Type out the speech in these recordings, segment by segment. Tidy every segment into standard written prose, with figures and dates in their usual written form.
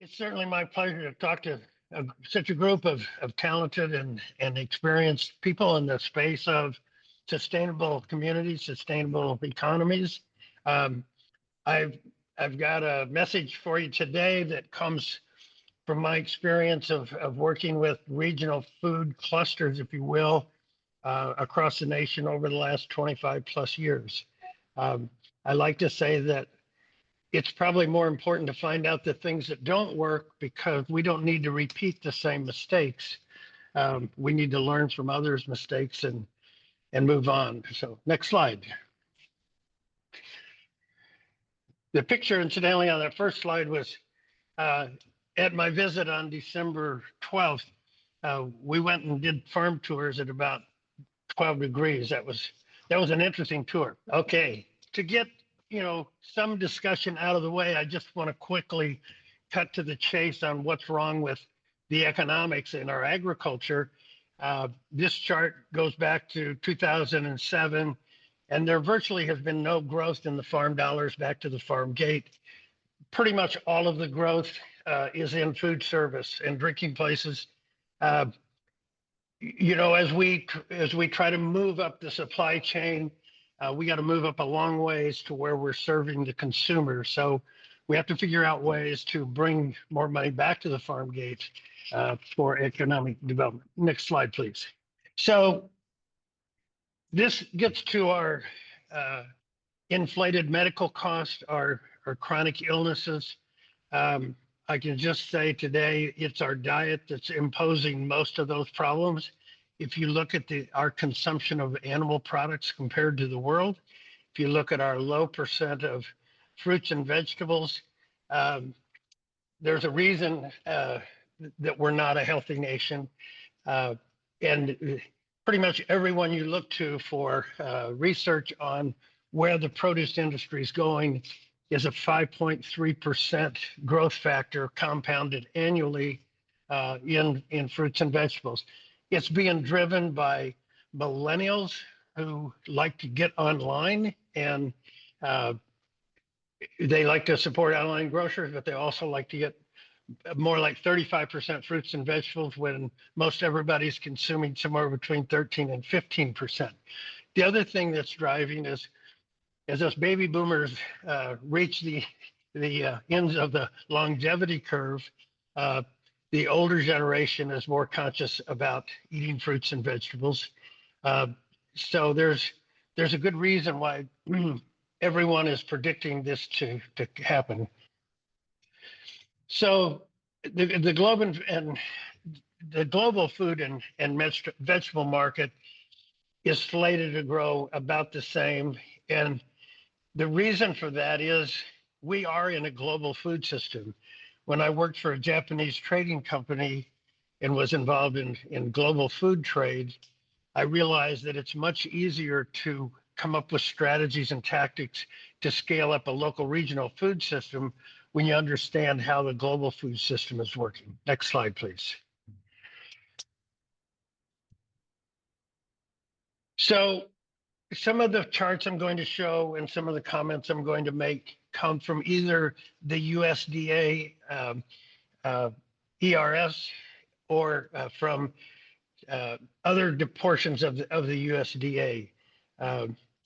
It's certainly my pleasure to talk to such a group of talented and experienced people in the space of sustainable communities, sustainable economies. Um, I've I've got a message for you today that comes from my experience of working with regional food clusters, if you will, across the nation over the last 25 plus years. Um, I like to say that it's probably more important to find out the things that don't work because we don't need to repeat the same mistakes. We need to learn from others' mistakes and move on. So next slide. The picture, incidentally, on that first slide was uh, at my visit on December 12th. We went and did farm tours at about 12 degrees. That was an interesting tour. Okay, to get some discussion out of the way, I just want to quickly cut to the chase on what's wrong with the economics in our agriculture. This chart goes back to 2007, and there virtually has been no growth in the farm dollars back to the farm gate. Pretty much all of the growth is in food service and drinking places. Uh, as we try to move up the supply chain, we got to move up a long ways to where we're serving the consumer. So we have to figure out ways to bring more money back to the farm gate for economic development. Next slide, please. So this gets to our inflated medical costs, our chronic illnesses. I can just say today it's our diet that's imposing most of those problems. If you look at our consumption of animal products compared to the world, if you look at our low percent of fruits and vegetables, there's a reason that we're not a healthy nation. And pretty much everyone you look to for research on where the produce industry is going is a 5.3% growth factor compounded annually in fruits and vegetables. It's being driven by millennials who like to get online, and they like to support online grocers, but they also like to get more like 35% fruits and vegetables when most everybody's consuming somewhere between 13 and 15%. The other thing that's driving is as us baby boomers reach the ends of the longevity curve, the older generation is more conscious about eating fruits and vegetables. So there's a good reason why everyone is predicting this to happen. So the global food and vegetable market is slated to grow about the same, and the reason for that is we are in a global food system. When I worked for a Japanese trading company and was involved in global food trade, I realized that it's much easier to come up with strategies and tactics to scale up a local regional food system when you understand how the global food system is working. Next slide, please. So some of the charts I'm going to show and some of the comments I'm going to make come from either the USDA ERS or from other portions of the USDA.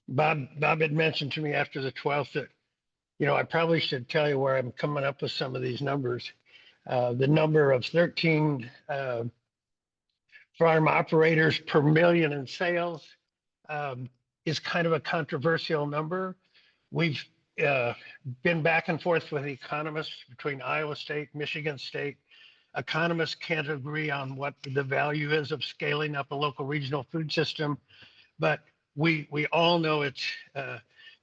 Bob had mentioned to me after the 12th that, I probably should tell you where I'm coming up with some of these numbers. The number of 13 farm operators per million in sales is kind of a controversial number. We've been back and forth with economists between Iowa State, Michigan State. Economists can't agree on what the value is of scaling up a local regional food system, but we all know it's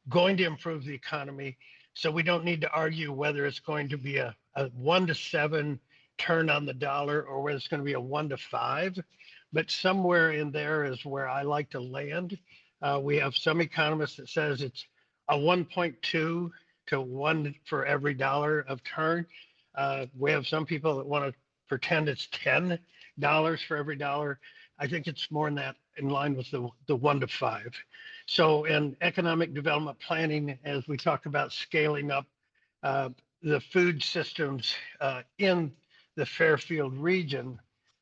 going to improve the economy. So we don't need to argue whether it's going to be a 1 to 7 turn on the dollar or whether it's going to be a 1 to 5, but somewhere in there is where I like to land. We have some economists that says it's a 1.2 to 1 for every dollar of turn. We have some people that want to pretend it's $10 for every dollar. I think it's more than that, in line with the 1 to 5. So in economic development planning, as we talk about scaling up the food systems in the Fairfield region,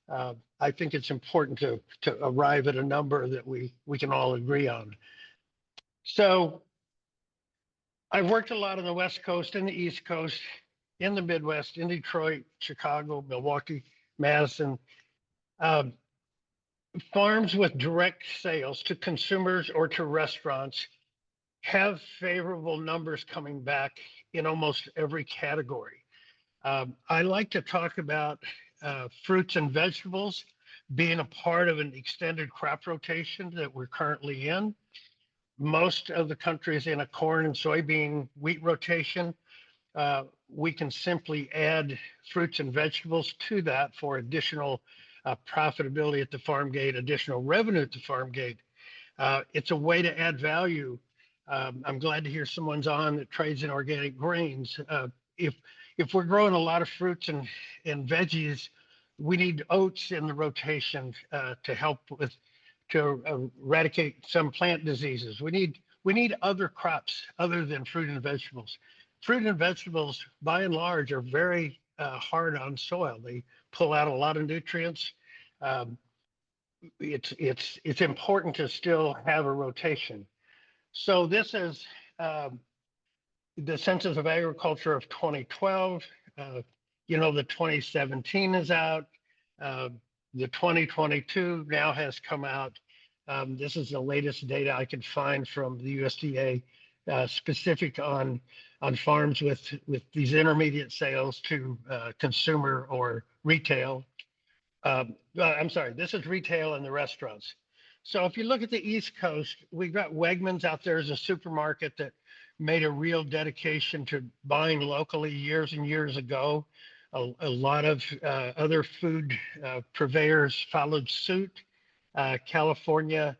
I think it's important to arrive at a number that we can all agree on. So I've worked a lot on the West Coast and the East Coast, in the Midwest, in Detroit, Chicago, Milwaukee, Madison. Um, Farms with direct sales to consumers or to restaurants have favorable numbers coming back in almost every category. I like to talk about fruits and vegetables being a part of an extended crop rotation that we're currently in. Most of the country is in a corn and soybean wheat rotation. We can simply add fruits and vegetables to that for additional profitability at the farm gate, additional revenue at the farm gate. It's a way to add value. I'm glad to hear someone's on that trades in organic grains. If we're growing a lot of fruits and veggies, we need oats in the rotation to help to eradicate some plant diseases. We need other crops other than fruit and vegetables. Fruit and vegetables, by and large, are very hard on soil. They pull out a lot of nutrients. Um, it's important to still have a rotation. So this is the Census of Agriculture of 2012. The 2017 is out. The 2022 now has come out. This is the latest data I could find from the USDA, specific on farms with these intermediate sales to consumer or retail. I'm sorry, this is retail and the restaurants. So if you look at the East Coast, we've got Wegmans out there as a supermarket that made a real dedication to buying locally years and years ago. A lot of other food purveyors followed suit. California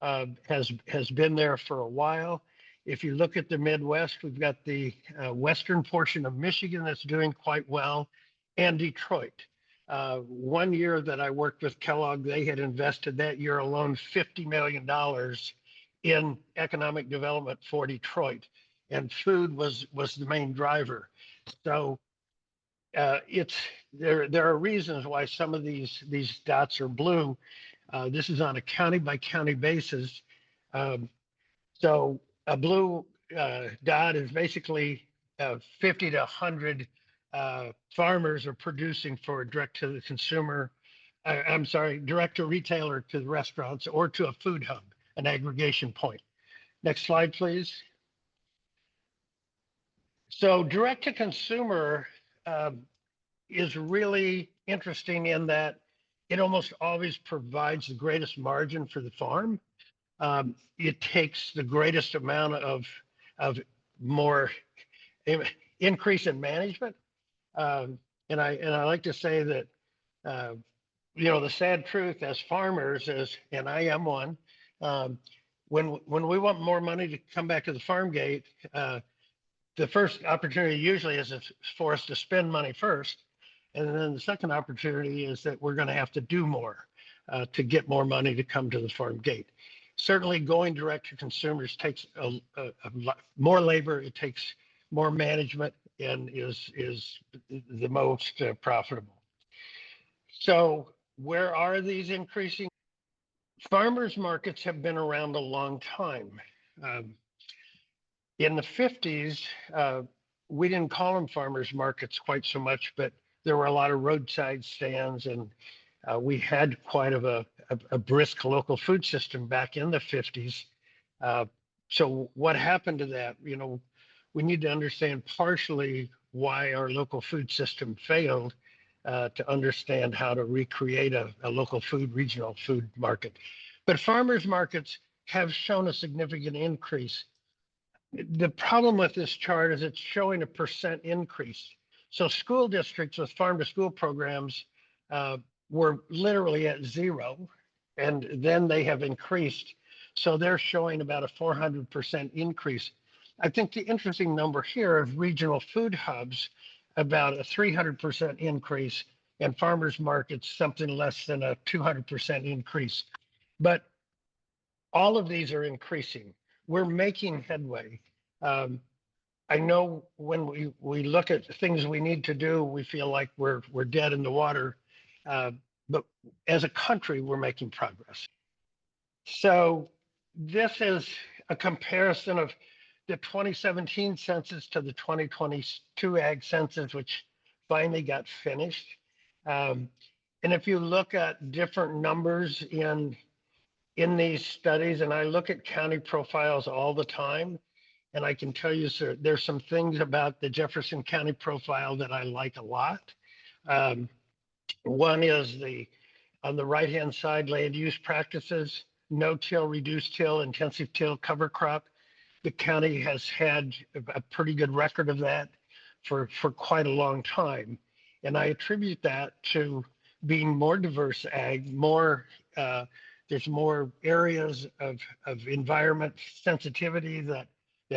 has been there for a while. If you look at the Midwest, we've got the western portion of Michigan that's doing quite well, and Detroit. 1 year that I worked with Kellogg, they had invested that year alone $50 million in economic development for Detroit, and food was the main driver. So there are reasons why some of these dots are blue. This is on a county by county basis. So a blue dot is basically 50 to 100 farmers are producing for direct to the consumer. I'm sorry, direct to retailer, to the restaurants, or to a food hub, an aggregation point. Next slide, please. So direct to consumer is really interesting in that it almost always provides the greatest margin for the farm. It takes the greatest amount of more increase in management. And I like to say that, the sad truth as farmers is, and I am one, when we want more money to come back to the farm gate, the first opportunity usually is for us to spend money first. And then the second opportunity is that we're going to have to do more to get more money to come to the farm gate. Certainly going direct to consumers takes a lot more labor. It takes more management and is the most profitable. So where are these increasing? Farmers markets have been around a long time. In the 50s, we didn't call them farmers markets quite so much, but there were a lot of roadside stands, and we had quite of a brisk local food system back in the 50s. So what happened to that? We need to understand partially why our local food system failed to understand how to recreate a local food, regional food market. But farmers markets have shown a significant increase. The problem with this chart is it's showing a percent increase. So school districts with farm to school programs were literally at zero, and then they have increased. So they're showing about a 400% increase. I think the interesting number here is regional food hubs, about a 300% increase, and farmers markets something less than a 200% increase. But all of these are increasing. We're making headway. I know when we look at things we need to do, we feel like we're dead in the water. Uh, but as a country, we're making progress. So this is a comparison of the 2017 census to the 2022 ag census, which finally got finished. Um, and if you look at different numbers in these studies, and I look at county profiles all the time, and I can tell you, sir, there's some things about the Jefferson County profile that I like a lot. Um, One is on the right-hand side, land use practices, no-till, reduced-till, intensive-till, cover crop. The county has had a pretty good record of that for quite a long time. And I attribute that to being more diverse ag, there's more areas of environment sensitivity that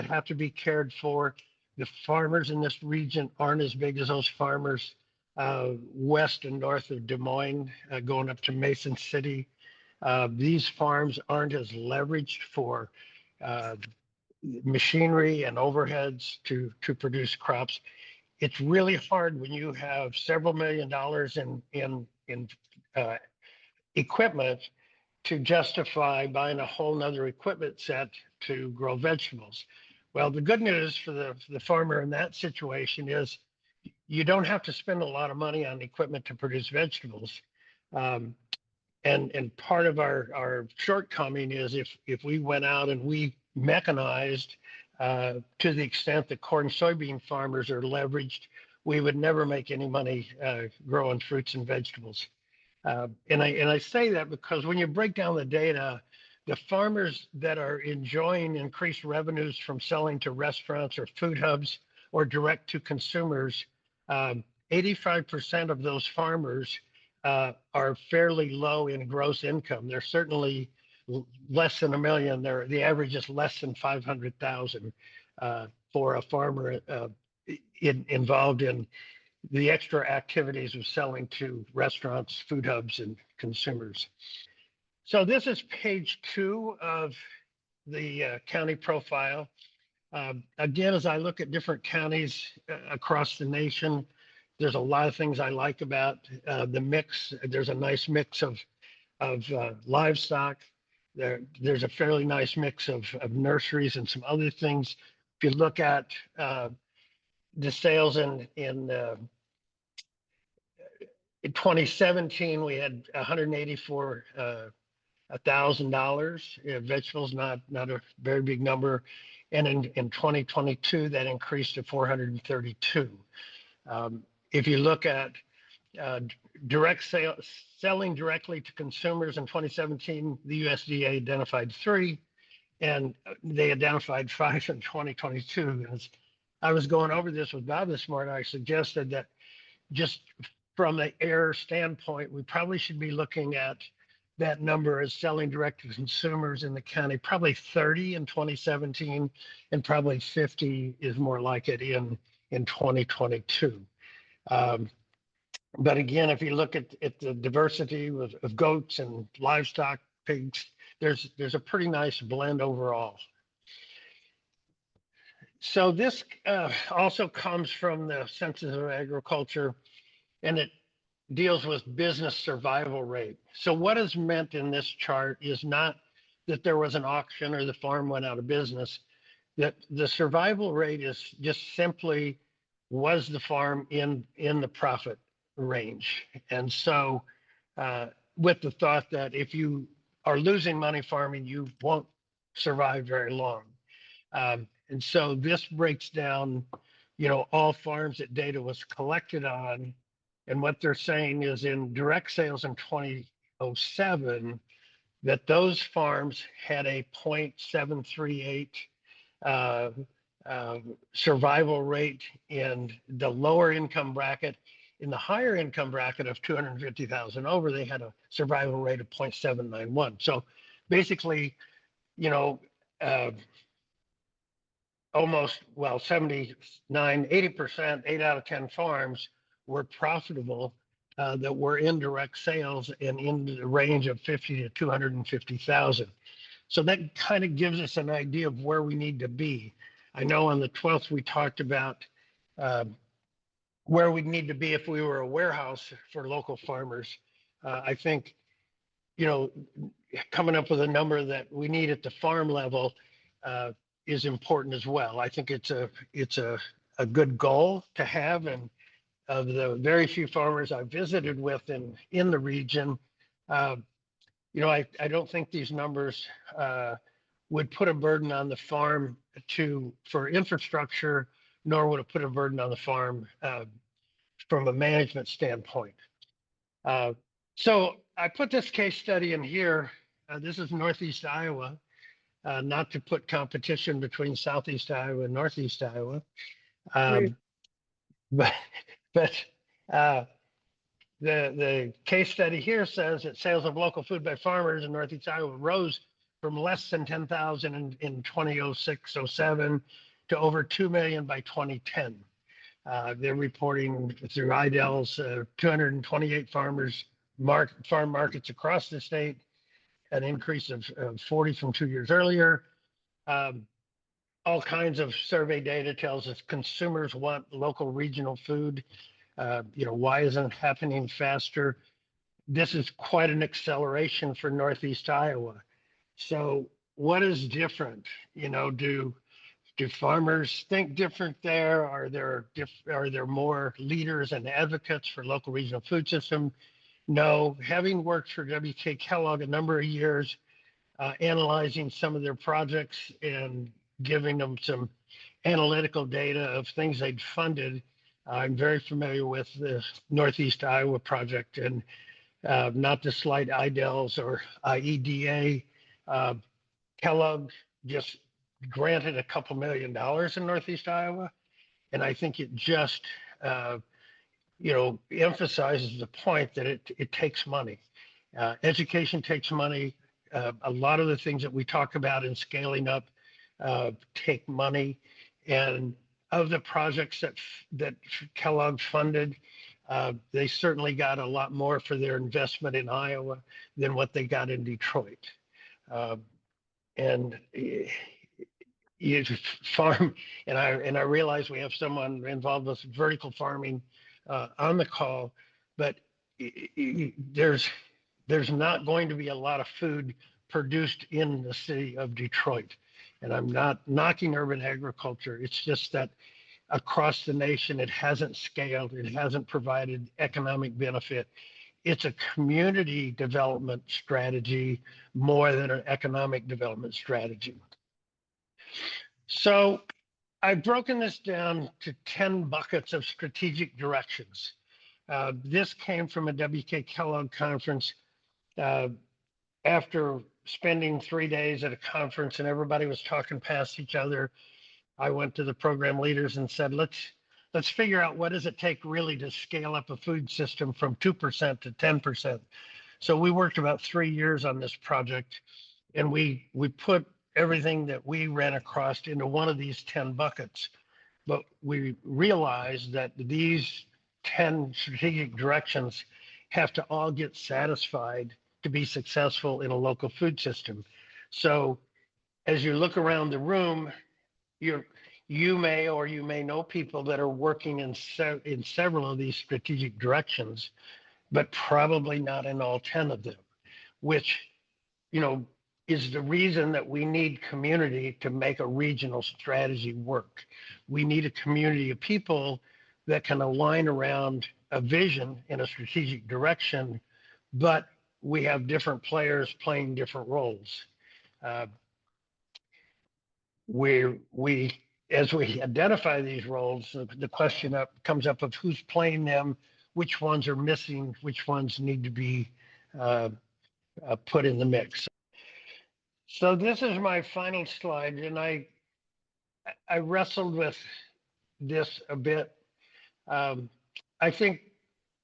have to be cared for. The farmers in this region aren't as big as those farmers west and north of Des Moines, going up to Mason City. These farms aren't as leveraged for uh, machinery and overheads to produce crops. It's really hard when you have several $1,000,000 in equipment to justify buying a whole nother equipment set to grow vegetables. Well, the good news for the farmer in that situation is you don't have to spend a lot of money on equipment to produce vegetables. Um, and part of our shortcoming is if we went out and we mechanized to the extent that corn soybean farmers are leveraged, we would never make any money growing fruits and vegetables. And I say that because when you break down the data, the farmers that are enjoying increased revenues from selling to restaurants or food hubs or direct to consumers, 85% of those farmers are fairly low in gross income. They're certainly less than 1 million. The average is less than 500,000 for a farmer involved in the extra activities of selling to restaurants, food hubs, and consumers. So this is page 2 of the county profile. Again, as I look at different counties across the nation, there's a lot of things I like about the mix. There's a nice mix of livestock. There's a fairly nice mix of nurseries and some other things. If you look at the sales in 2017, we had $184,000. Vegetables, not a very big number, and in 2022 that increased to 432. If you look at direct sales, selling directly to consumers in 2017, the USDA identified 3, and they identified 5 in 2022. As I was going over this with Bob this morning, I suggested that just from the error standpoint, we probably should be looking at that number as selling direct to consumers in the county, probably 30 in 2017, and probably 50 is more like it in 2022. But again, if you look at the diversity of goats and livestock, pigs, there's a pretty nice blend overall. So this also comes from the Census of Agriculture, and it deals with business survival rate. So what is meant in this chart is not that there was an auction or the farm went out of business. That the survival rate is just simply, was the farm in the profit range? And so with the thought that if you are losing money farming, you won't survive very long. And so this breaks down, all farms that data was collected on. And what they're saying is in direct sales in 2007, that those farms had a 0.738 survival rate in the lower income bracket. In the higher income bracket of 250,000 over, they had a survival rate of 0.791. So basically, almost, 79, 80%, 8 out of 10 farms were profitable that were in direct sales and in the range of 50 to 250,000. So that kind of gives us an idea of where we need to be. I know on the 12th, we talked about uh, where we'd need to be if we were a warehouse for local farmers. I think, you know, coming up with a number that we need at the farm level is important as well. I think it's a good goal to have, and of the very few farmers I visited with in the region, uh, I don't think these numbers would put a burden on the farm for infrastructure, nor would it put a burden on the farm from a management standpoint. Uh, so I put this case study in here. This is Northeast Iowa, not to put competition between Southeast Iowa and Northeast Iowa, Right. um, but but uh, the case study here says that sales of local food by farmers in Northeast Iowa rose from less than 10,000 in 2006-07 to over 2 million by 2010. They're reporting through IDEL's 228 farm markets across the state, an increase of 40 from 2 years earlier. Um, all kinds of survey data tells us consumers want local regional food. Why isn't it happening faster? This is quite an acceleration for Northeast Iowa. So what is different? Do farmers think different there? Are there more leaders and advocates for local regional food system? No. Having worked for WK Kellogg a number of years, analyzing some of their projects and giving them some analytical data of things they'd funded, I'm very familiar with the Northeast Iowa project, and not to slight IDELs or IEDA. Uh, Kellogg just granted a couple $1 million in Northeast Iowa, and I think it just emphasizes the point that it takes money. Education takes money. A lot of the things that we talk about in scaling up take money, and of the projects that Kellogg funded, they certainly got a lot more for their investment in Iowa than what they got in Detroit. And you farm, and I realize we have someone involved with vertical farming on the call, but there's not going to be a lot of food produced in the city of Detroit. And I'm not knocking urban agriculture. It's just that across the nation, it hasn't scaled. It hasn't provided economic benefit. It's a community development strategy more than an economic development strategy. So I've broken this down to 10 buckets of strategic directions. This came from a WK Kellogg conference after spending 3 days at a conference and everybody was talking past each other. I went to the program leaders and said, let's figure out what does it take really to scale up a food system from 2% to 10%. So we worked about 3 years on this project, and we put everything that we ran across into one of these 10 buckets. But we realized that these 10 strategic directions have to all get satisfied to be successful in a local food system. So as you look around the room, you may or you may know people that are working in several of these strategic directions, but probably not in all 10 of them, which, is the reason that we need community to make a regional strategy work. We need a community of people that can align around a vision in a strategic direction, but we have different players playing different roles. As we identify these roles, the question comes up of who's playing them, which ones are missing, which ones need to be put in the mix. So this is my final slide, and I wrestled with this a bit. I think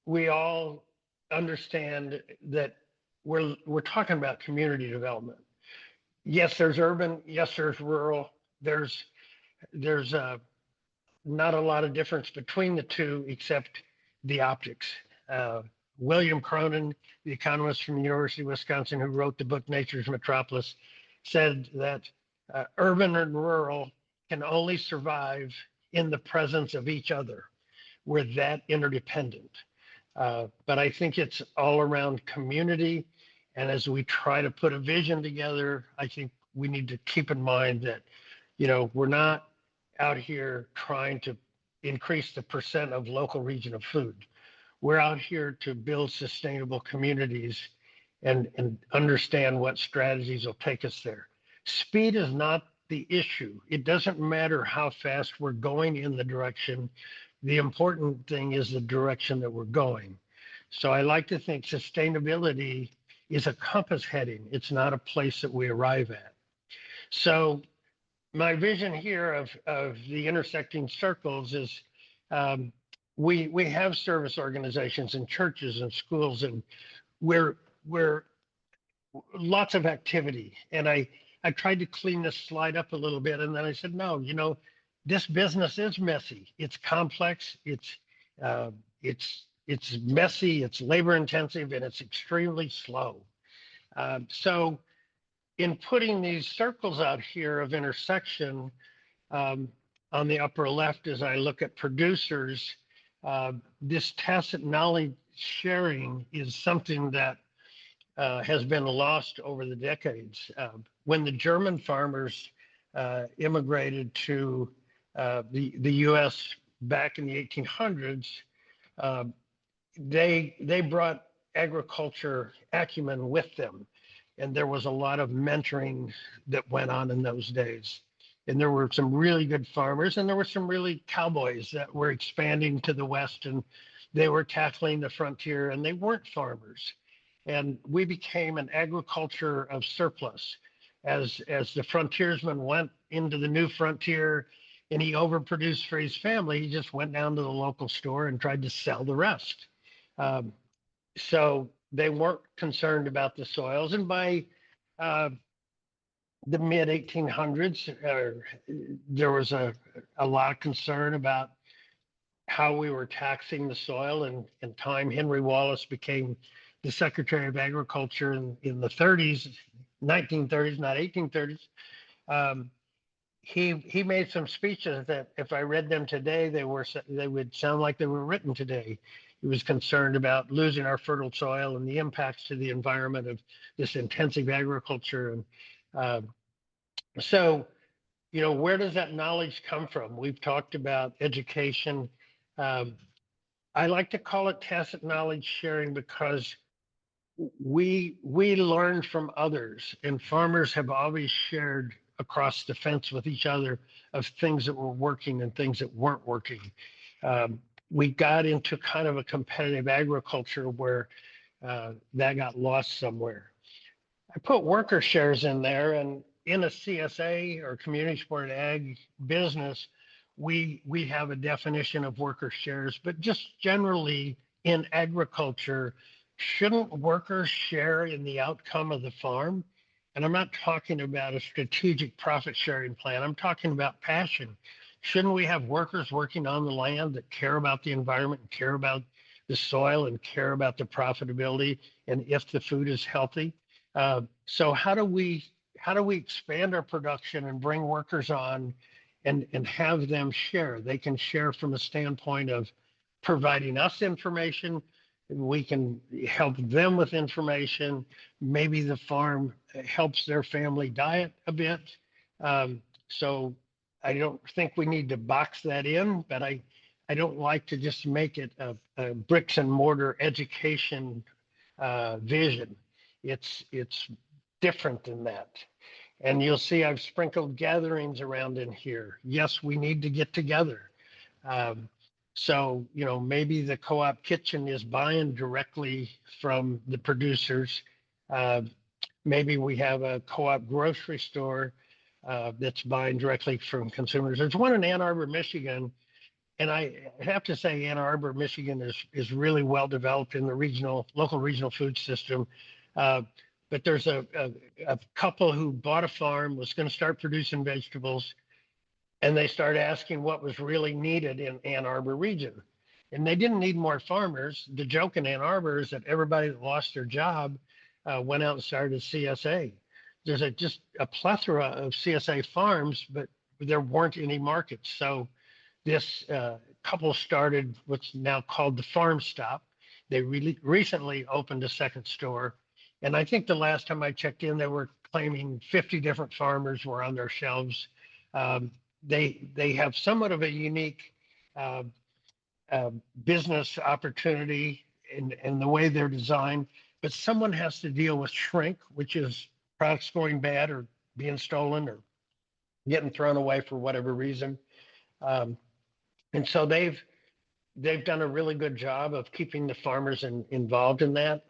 we all understand that we're talking about community development. Yes, there's urban. Yes, there's rural. There's not a lot of difference between the two except the optics. William Cronin, the economist from the University of Wisconsin who wrote the book Nature's Metropolis, said that urban and rural can only survive in the presence of each other. We're that interdependent. But I think it's all around community. And as we try to put a vision together, I think we need to keep in mind that, we're not out here trying to increase the percent of local regional food. We're out here to build sustainable communities and understand what strategies will take us there. Speed is not the issue. It doesn't matter how fast we're going in the direction. The important thing is the direction that we're going. So I like to think sustainability is a compass heading. It's not a place that we arrive at. So my vision here of the intersecting circles is we have service organizations and churches and schools, and we're lots of activity. And I tried to clean this slide up a little bit, and then I said, no, this business is messy. It's complex. It's messy. It's labor intensive, and it's extremely slow. So in putting these circles out here of intersection, on the upper left, as I look at producers, this tacit knowledge sharing is something that has been lost over the decades. When the German farmers immigrated to the U.S. back in the 1800s, they brought agriculture acumen with them. And there was a lot of mentoring that went on in those days. And there were some really good farmers, and there were some really cowboys that were expanding to the West, and they were tackling the frontier, and they weren't farmers. And we became an agriculture of surplus. As the frontiersman went into the new frontier and he overproduced for his family, he just went down to the local store and tried to sell the rest. So they weren't concerned about the soils. And by the mid 1800s, there was a lot of concern about how we were taxing the soil. And in time, Henry Wallace became the Secretary of Agriculture in the 30s, 1930s, not 1830s. He made some speeches that, if I read them today, they would sound like they were written today. He was concerned about losing our fertile soil and the impacts to the environment of this intensive agriculture. And so, where does that knowledge come from? We've talked about education. I like to call it tacit knowledge sharing because we learn from others, and farmers have always shared across the fence with each other of things that were working and things that weren't working. We got into kind of a competitive agriculture where that got lost somewhere. I put worker shares in there, and in a CSA or community supported ag business, we have a definition of worker shares, but just generally in agriculture, shouldn't workers share in the outcome of the farm? And I'm not talking about a strategic profit sharing plan. I'm talking about passion. Shouldn't we have workers working on the land that care about the environment and care about the soil and care about the profitability and if the food is healthy? So how do we expand our production and bring workers on and have them share? They can share from a standpoint of providing us information. We can help them with information. Maybe the farm helps their family diet a bit. So I don't think we need to box that in, but I don't like to just make it a bricks and mortar education vision. It's different than that. And you'll see I've sprinkled gatherings around in here. Yes, we need to get together. So, maybe the co-op kitchen is buying directly from the producers. Maybe we have a co-op grocery store that's buying directly from consumers. There's one in Ann Arbor, Michigan, and I have to say Ann Arbor, Michigan is really well developed in the local regional food system. But there's a couple who bought a farm, was going to start producing vegetables, and they started asking what was really needed in Ann Arbor region. And they didn't need more farmers. The joke in Ann Arbor is that everybody that lost their job went out and started a CSA. There's just a plethora of CSA farms, but there weren't any markets. So this couple started what's now called the Farm Stop. They really recently opened a second store. And I think the last time I checked in, they were claiming 50 different farmers were on their shelves. Um, they have somewhat of a unique uh, business opportunity in the way they're designed, but someone has to deal with shrink, which is products going bad or being stolen or getting thrown away for whatever reason. Um, and so they've done a really good job of keeping the farmers involved in that.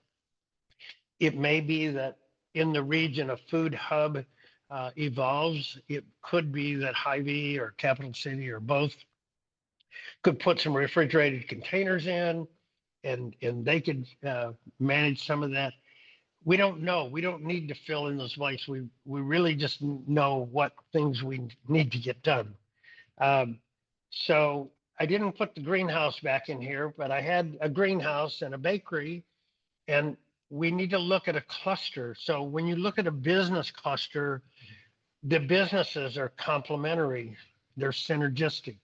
It may be that in the region a food hub evolves. It could be that Hy-Vee or Capital City or both could put some refrigerated containers in, and they could manage some of that. We don't know. We don't need to fill in those blanks. We really just know what things we need to get done. So I didn't put the greenhouse back in here, but I had a greenhouse and a bakery, and we need to look at a cluster. So when you look at a business cluster, the businesses are complementary, they're synergistic.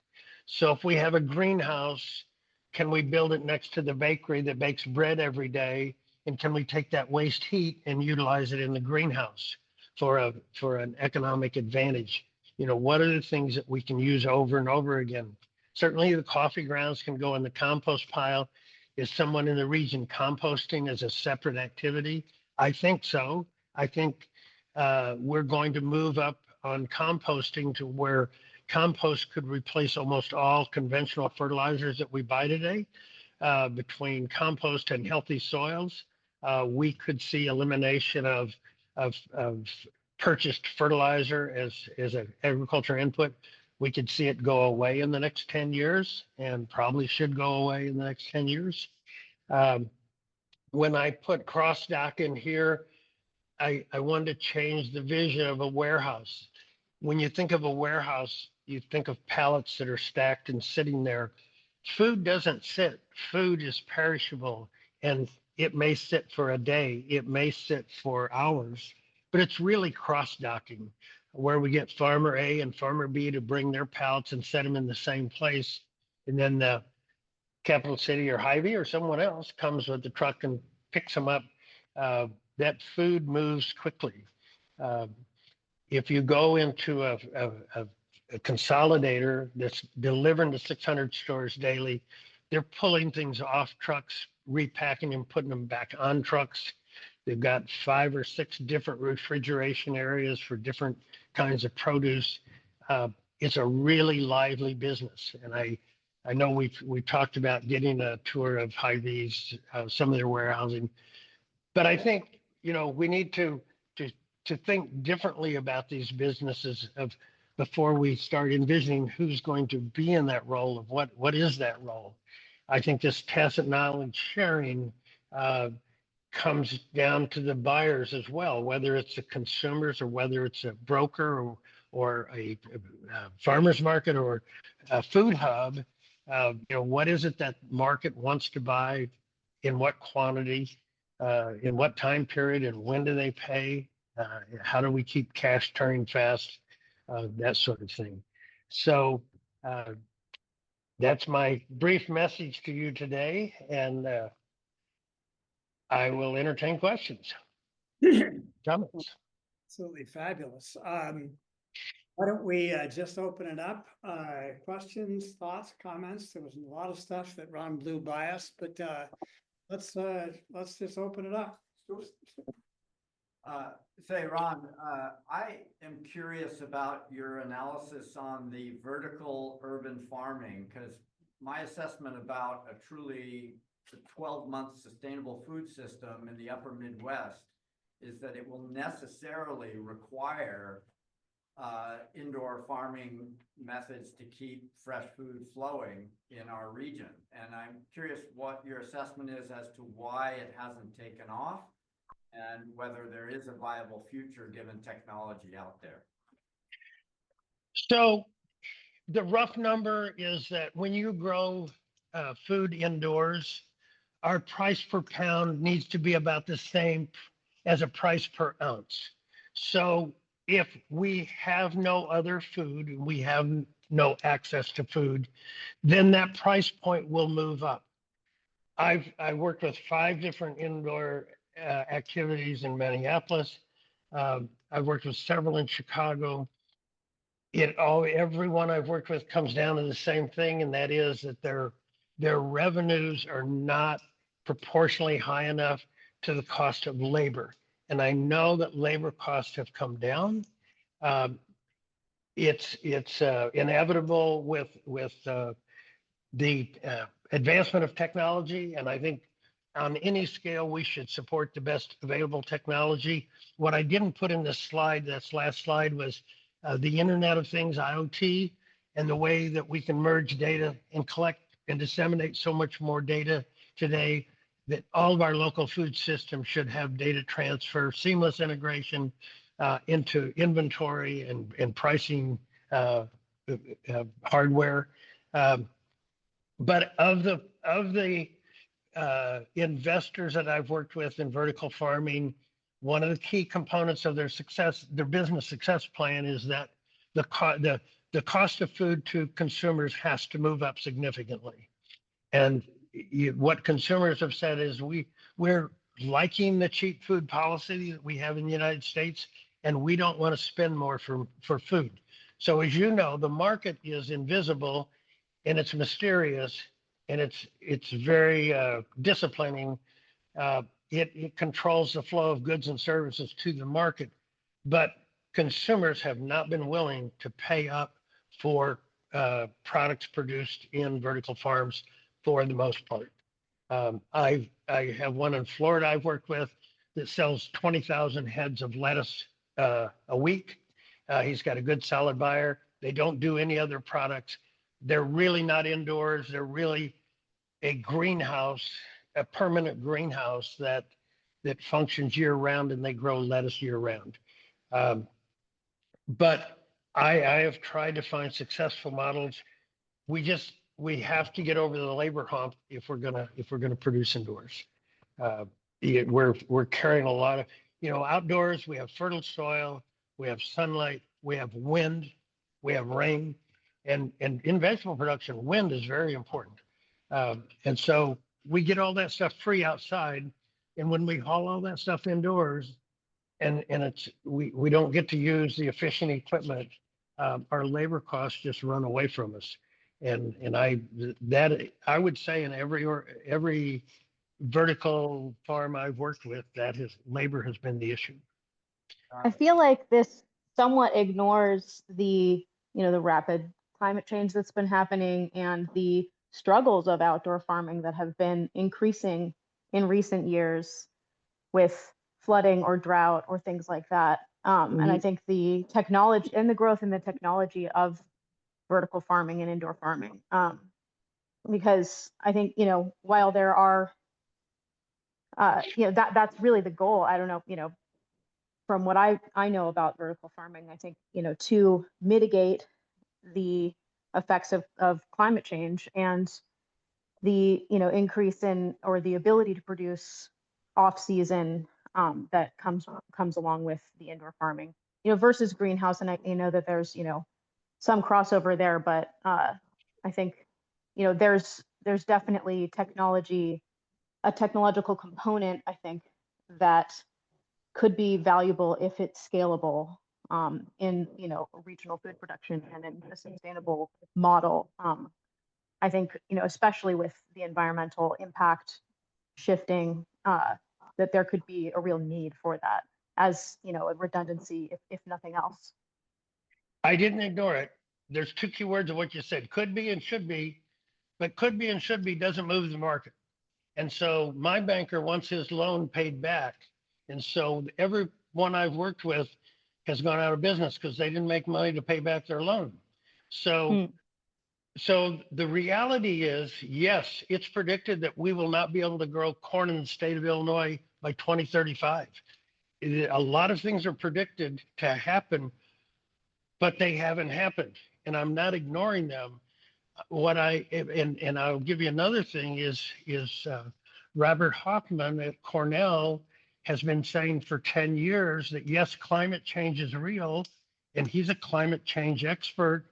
So if we have a greenhouse, can we build it next to the bakery that bakes bread every day? And can we take that waste heat and utilize it in the greenhouse for an economic advantage? You know, what are the things that we can use over and over again? Certainly the coffee grounds can go in the compost pile. Is someone in the region composting as a separate activity? I think so. I think we're going to move up on composting to where compost could replace almost all conventional fertilizers that we buy today. Between compost and healthy soils, we could see elimination of purchased fertilizer as an agriculture input. We could see it go away in the next 10 years and probably should go away in the next 10 years. When I put cross dock in here, I wanted to change the vision of a warehouse. When you think of a warehouse, you think of pallets that are stacked and sitting there. Food doesn't sit. Food is perishable, and it may sit for a day. It may sit for hours, but it's really cross-docking where we get farmer A and farmer B to bring their pallets and set them in the same place. And then the Capital City or Hy-Vee or someone else comes with the truck and picks them up. That food moves quickly. Uh, if you go into a consolidator that's delivering to 600 stores daily, they're pulling things off trucks, repacking and putting them back on trucks. They've got 5 or 6 different refrigeration areas for different kinds of produce. It's a really lively business, and I know we talked about getting a tour of Hy-Vee's, some of their warehousing, but I think we need to think differently about these businesses of before we start envisioning who's going to be in that role of what is that role. I think this tacit knowledge sharing comes down to the buyers as well, whether it's the consumers or whether it's a broker or a farmer's market or a food hub. What is it that market wants to buy, in what quantity, in what time period, and when do they pay? How do we keep cash turning fast? That sort of thing. So that's my brief message to you today, and I will entertain questions, comments. Absolutely fabulous. Why don't we just open it up? Questions, thoughts, comments? There was a lot of stuff that Ron blew by us, but let's just open it up. Say, Ron, I am curious about your analysis on the vertical urban farming, because my assessment about a truly 12-month sustainable food system in the upper Midwest is that it will necessarily require indoor farming methods to keep fresh food flowing in our region. And I'm curious what your assessment is as to why it hasn't taken off and whether there is a viable future given technology out there. So the rough number is that when you grow food indoors, our price per pound needs to be about the same as a price per ounce. So if we have no other food, we have no access to food, then that price point will move up. I worked with 5 different indoor activities in Minneapolis. I've worked with several in Chicago. Everyone I've worked with comes down to the same thing, and that is that their revenues are not proportionally high enough to the cost of labor. And I know that labor costs have come down. Um, it's inevitable with the advancement of technology, and I think on any scale we should support the best available technology. What I didn't put in this slide, this last slide, was the Internet of Things, IoT, and the way that we can merge data and collect and disseminate so much more data today that all of our local food systems should have data transfer, seamless integration into inventory and pricing hardware. But of the investors that I've worked with in vertical farming, one of the key components of their business success plan is that the cost of food to consumers has to move up significantly. And what consumers have said is we're liking the cheap food policy that we have in the United States, and we don't want to spend more for food. So as you know, the market is invisible and it's mysterious, and it's very disciplining. It controls the flow of goods and services to the market, but consumers have not been willing to pay up for products produced in vertical farms for the most part. I have one in Florida I've worked with that sells 20,000 heads of lettuce a week. He's got a good solid buyer. They don't do any other products. They're really not indoors. They're really a greenhouse, a permanent greenhouse that functions year round, and they grow lettuce year round. But I have tried to find successful models. We have to get over the labor hump if we're gonna produce indoors. We're carrying a lot of, outdoors. We have fertile soil, we have sunlight, we have wind, we have rain. And in vegetable production, wind is very important. And so we get all that stuff free outside. And when we haul all that stuff indoors and we don't get to use the efficient equipment, our labor costs just run away from us. And I would say in every vertical farm I've worked with, labor has been the issue. I feel like this somewhat ignores the rapid climate change that's been happening and the struggles of outdoor farming that have been increasing in recent years with flooding or drought or things like that. And I think the technology and the growth in the technology of vertical farming and indoor farming, because I think, while there are, that's really the goal. I don't know, from what I know about vertical farming, I think, to mitigate the effects of climate change and the increase in, or the ability to produce off season that comes along with the indoor farming, versus greenhouse. And I know that there's some crossover there, but I think there's definitely a technological component, I think, that could be valuable if it's scalable in regional food production and in a sustainable model. I think especially with the environmental impact shifting, that there could be a real need for that as a redundancy, if nothing else. I didn't ignore it. There's 2 key words of what you said: could be and should be, but could be and should be doesn't move the market. And so my banker wants his loan paid back. And so everyone I've worked with has gone out of business because they didn't make money to pay back their loan. So the reality is, yes, it's predicted that we will not be able to grow corn in the state of Illinois by 2035. A lot of things are predicted to happen, but they haven't happened. And I'm not ignoring them. And I'll give you another thing is Robert Hoffman at Cornell has been saying for 10 years that yes, climate change is real, and he's a climate change expert.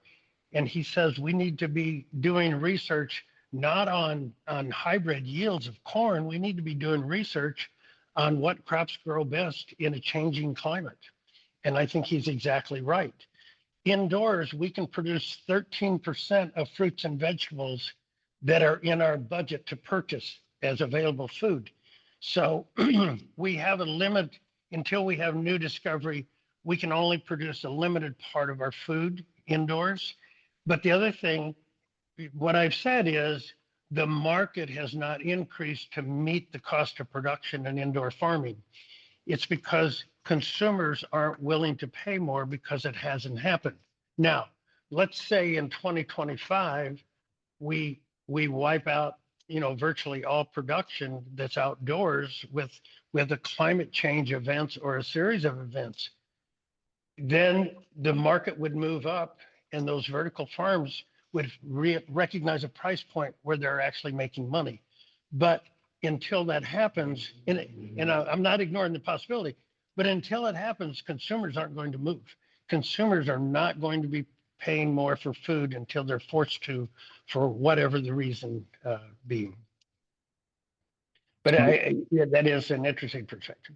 And he says we need to be doing research not on hybrid yields of corn. We need to be doing research on what crops grow best in a changing climate. And I think he's exactly right. Indoors, we can produce 13% of fruits and vegetables that are in our budget to purchase as available food. So we have a limit until we have new discovery. We can only produce a limited part of our food indoors. But the other thing, what I've said is the market has not increased to meet the cost of production in indoor farming. It's because consumers aren't willing to pay more because it hasn't happened. Now, let's say in 2025, we wipe out, virtually all production that's outdoors with a climate change events or a series of events. Then the market would move up and those vertical farms would recognize a price point where they're actually making money. But until that happens, and I'm not ignoring the possibility, but until it happens, consumers aren't going to move. Consumers are not going to be paying more for food until they're forced to, for whatever the reason being. But that is an interesting perspective.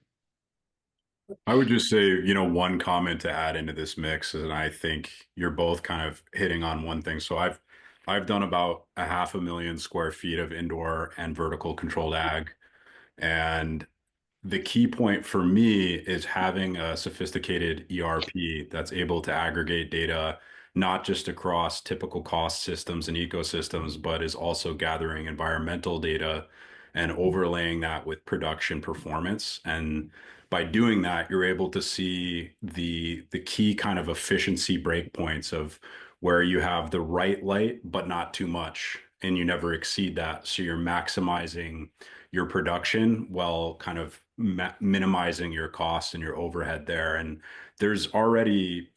I would just say, one comment to add into this mix, and I think you're both kind of hitting on one thing. So I've done about 500,000 square feet of indoor and vertical controlled ag. And the key point for me is having a sophisticated ERP that's able to aggregate data, not just across typical cost systems and ecosystems, but is also gathering environmental data and overlaying that with production performance. And by doing that, you're able to see the key kind of efficiency breakpoints of where you have the right light, but not too much, and you never exceed that. So you're maximizing your production while kind of minimizing your costs and your overhead there. And there's already,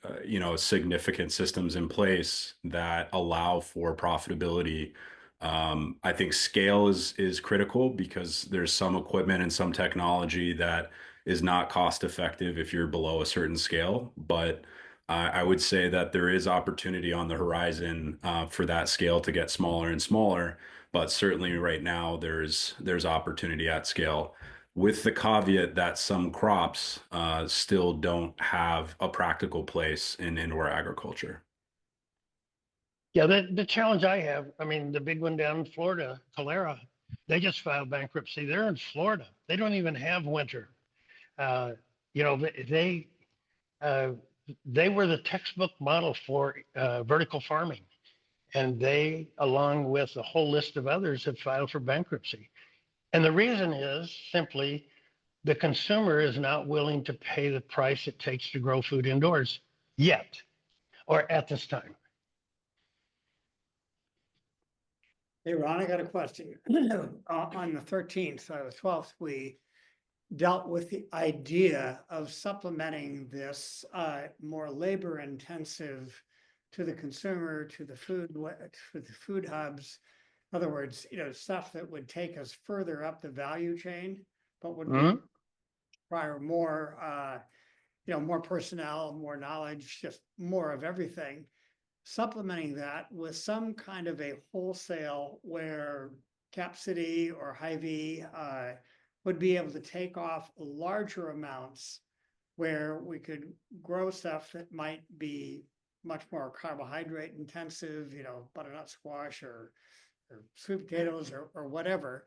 significant systems in place that allow for profitability. I think scale is critical because there's some equipment and some technology that is not cost effective if you're below a certain scale. But I would say that there is opportunity on the horizon for that scale to get smaller and smaller. But certainly right now there's opportunity at scale, with the caveat that some crops still don't have a practical place in indoor agriculture. Yeah, the challenge I have, I mean, the big one down in Florida, Calera, they just filed bankruptcy. They're in Florida. They don't even have winter. They were the textbook model for vertical farming, and they, along with a whole list of others, have filed for bankruptcy. And the reason is simply the consumer is not willing to pay the price it takes to grow food indoors yet, or at this time. Hey, Ron, I got a question. On the 13th or the 12th, we dealt with the idea of supplementing this more labor intensive to the consumer, to the food hubs. In other words, stuff that would take us further up the value chain, but would require more, more personnel, more knowledge, just more of everything. Supplementing that with some kind of a wholesale where Cap City or Hy-Vee would be able to take off larger amounts where we could grow stuff that might be much more carbohydrate intensive, butternut squash or sweet potatoes or whatever,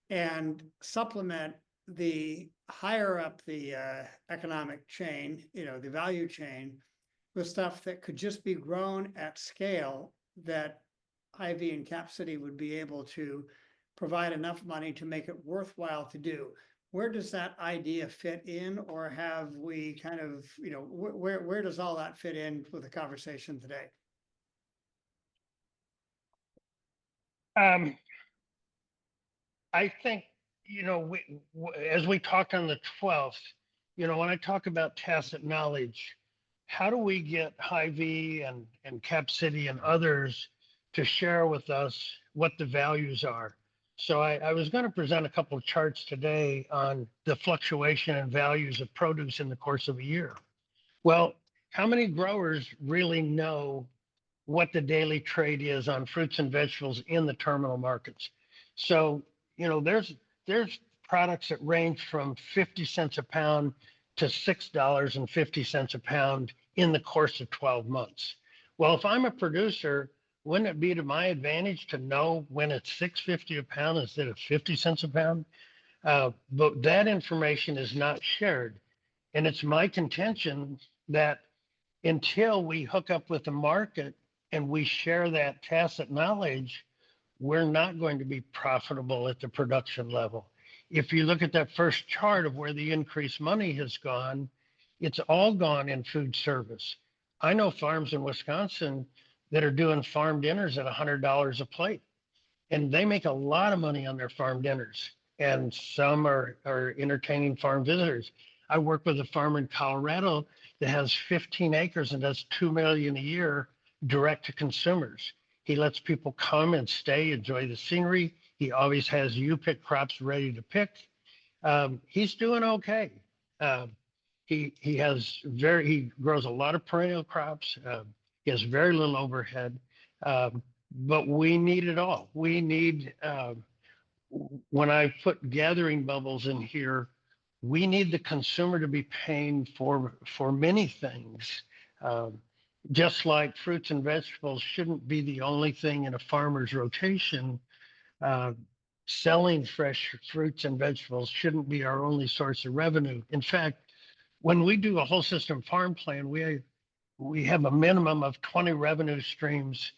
and supplement the higher up the economic chain, the value chain, with stuff that could just be grown at scale that Hy-Vee and Cap City would be able to provide enough money to make it worthwhile to do. Where does that idea fit in, or have we kind of, where does all that fit in with the conversation today? I think, as we talked on the 12th, when I talk about tacit knowledge, how do we get Hy-Vee and Cap City and others to share with us what the values are So I was going to present a couple of charts today on the fluctuation in values of produce in the course of a year. Well, how many growers really know what the daily trade is on fruits and vegetables in the terminal markets? So, there's products that range from 50 cents a pound to $6.50 a pound in the course of 12 months. Well, if I'm a producer, wouldn't it be to my advantage to know when it's $6.50 a pound instead of 50 cents a pound? But that information is not shared. And it's my contention that until we hook up with the market and we share that tacit knowledge, we're not going to be profitable at the production level. If you look at that first chart of where the increased money has gone, it's all gone in food service. I know farms in Wisconsin that are doing farm dinners at $100 a plate, and they make a lot of money on their farm dinners. And some are entertaining farm visitors. I work with a farmer in Colorado that has 15 acres and does $2 million a year direct to consumers. He lets people come and stay, enjoy the scenery. He always has you-pick crops ready to pick. He's doing okay. He grows a lot of perennial crops. He has very little overhead, but we need it all. We need, when I put gathering bubbles in here, we need the consumer to be paying for many things. Just like fruits and vegetables shouldn't be the only thing in a farmer's rotation. Selling fresh fruits and vegetables shouldn't be our only source of revenue. In fact, when we do a whole system farm plan, we have a minimum of 20 revenue streams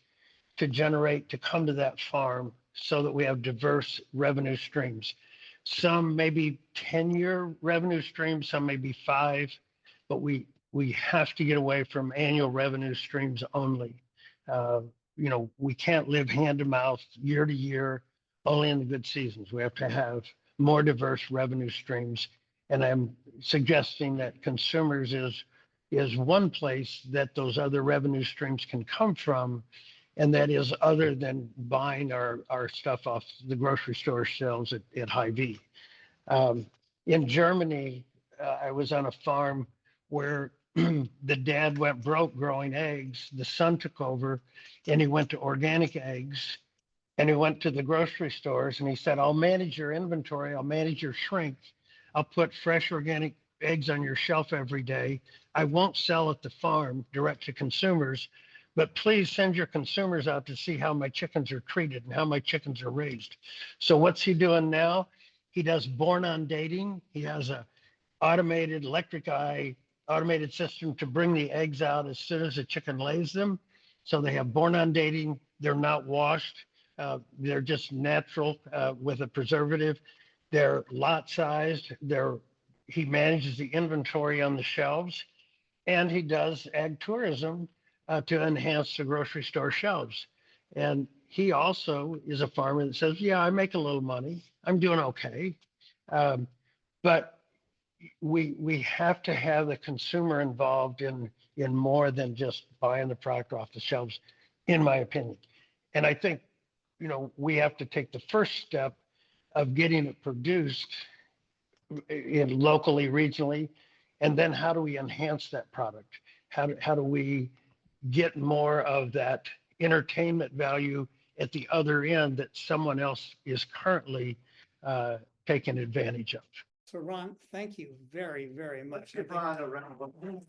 to generate to come to that farm so that we have diverse revenue streams. Some may be 10-year revenue streams, some may be 5, but we have to get away from annual revenue streams only. We can't live hand to mouth year to year, only in the good seasons. We have to have more diverse revenue streams. And I'm suggesting that consumers is one place that those other revenue streams can come from. And that is other than buying our stuff off the grocery store shelves at Hy-Vee. In Germany, I was on a farm where the dad went broke growing eggs. The son took over and he went to organic eggs, and he went to the grocery stores and he said, I'll manage your inventory. I'll manage your shrink. I'll put fresh organic eggs on your shelf every day. I won't sell at the farm direct to consumers, but please send your consumers out to see how my chickens are treated and how my chickens are raised. So what's he doing now? He does born on dating. He has a automated electric eye automated system to bring the eggs out as soon as the chicken lays them. So they have born on dating. They're not washed. They're just natural with a preservative. They're lot sized. He manages the inventory on the shelves, and he does ag tourism to enhance the grocery store shelves. And he also is a farmer that says, yeah, I make a little money. I'm doing okay. But we have to have the consumer involved in more than just buying the product off the shelves, in my opinion. And I think, we have to take the first step of getting it produced locally, regionally, and then how do we enhance that product? How do we get more of that entertainment value at the other end that someone else is currently taking advantage of? So Ron, thank you very, very much. Let's give Ron a round of applause.